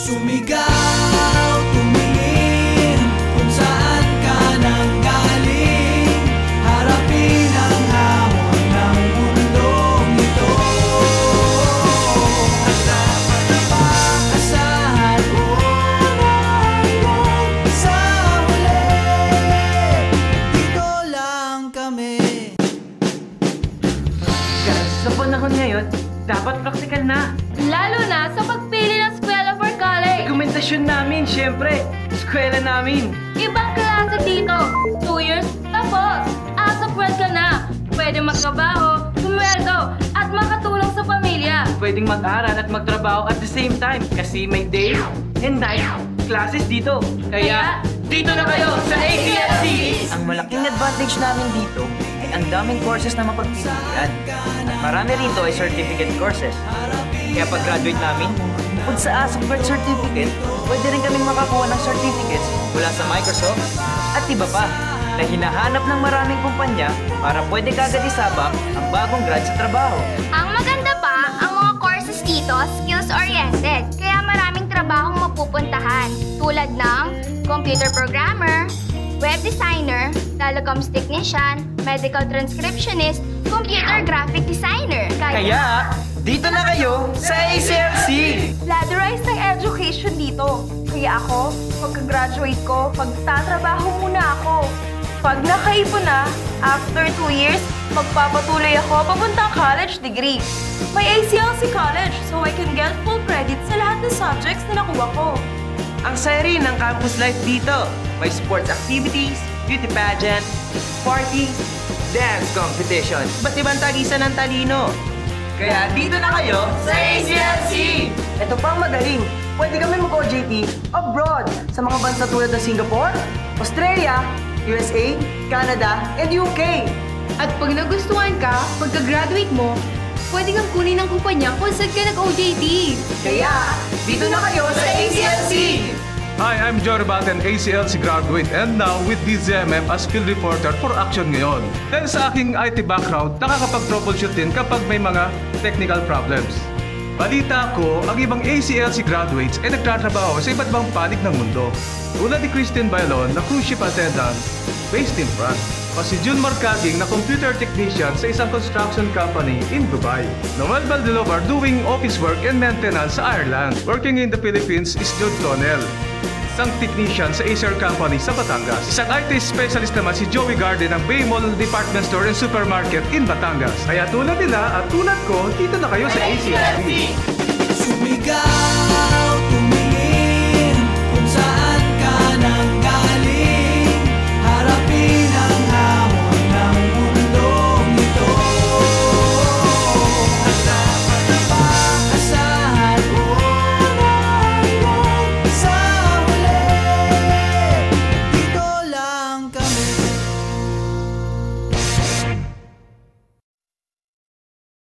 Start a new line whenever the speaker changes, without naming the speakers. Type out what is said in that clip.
Sumigaw, tumingin kung saan ka nanggaling. Harapin ang hamon ng mundong ito. At dapat na paasahan sa huli. Dito lang kami.
Guys, sa panahon ngayon, dapat practical na.
Lalo na sa pagpili ng eskwela for college.
Dokumentasyon namin, syempre. Eskwela namin.
Ibang klase dito. 2 years, tapos. As of work ka na. Pwede magtrabaho, sumweldo, at makatulong sa pamilya.
Pwedeng mag-aral at magtrabaho at the same time kasi may day and night classes dito. Kaya, dito na kayo sa ACLC!
Ang malaking advantage namin dito ay ang daming courses na mapagpipilian. At marami rito ay certificate courses. Kaya pag-graduate namin, bukod sa ASAP Grad Certificate, pwede rin kaming makakuha ng certificates mula sa Microsoft at iba pa na hinahanap ng maraming kumpanya para pwede kagad isabak ang bagong grad sa trabaho.
Ang maganda pa, ang mga courses dito, skills-oriented. Kaya maraming trabahong mapupuntahan. Tulad ng computer programmer, web designer, telecoms technician, medical transcriptionist, computer graphic designer.
Kaya, dito na kayo sa ACLC!
Ladderized ang education dito. Kaya ako, pagka-graduate ko, magtatrabaho muna ako. Pag nakaipon na, after 2 years, magpapatuloy ako papuntang college degree. May ACLC College, so I can get full credit sa lahat ng subjects na nakuha ko.
Ang saya rin ng campus life dito. May sports activities, beauty pageant, parties, dance competition. Ba't ibang tagisan ng talino? Kaya dito na kayo sa ACLC!
Ito pang magaling. Pwede kami mag-OJT abroad sa mga bansa tulad ng Singapore, Australia, USA, Canada, and UK.
At pag nagustuhan ka, pagka-graduate mo, pwede kang kunin ng kumpanya kung saan ka nag-OJT.
Kaya, dito na kayo sa ACLC!
Hi, I'm Jory Baten, ACLC graduate, and now with DZMM as field reporter for Action Ngayon. Dahil sa aking IT background, nakakapag-troubleshoot din kapag may mga technical problems. Balita ko, ang ibang ACLC graduates ay nagtatrabaho sa iba't ibang panig ng mundo. Tulad ni Christine Bailon na cruise ship attendant based in France. O si June Marcaging na computer technician sa isang construction company in Dubai. Noel Valdelovar doing office work and maintenance sa Ireland. Working in the Philippines is Jude Connell, isang technician sa Acer Company sa Batangas. Isang IT specialist naman si Joey Garden ng Bay Mall Department Store and Supermarket in Batangas. Kaya tulad nila at tulad ko, dito na kayo sa ACLC.
Sumigaw.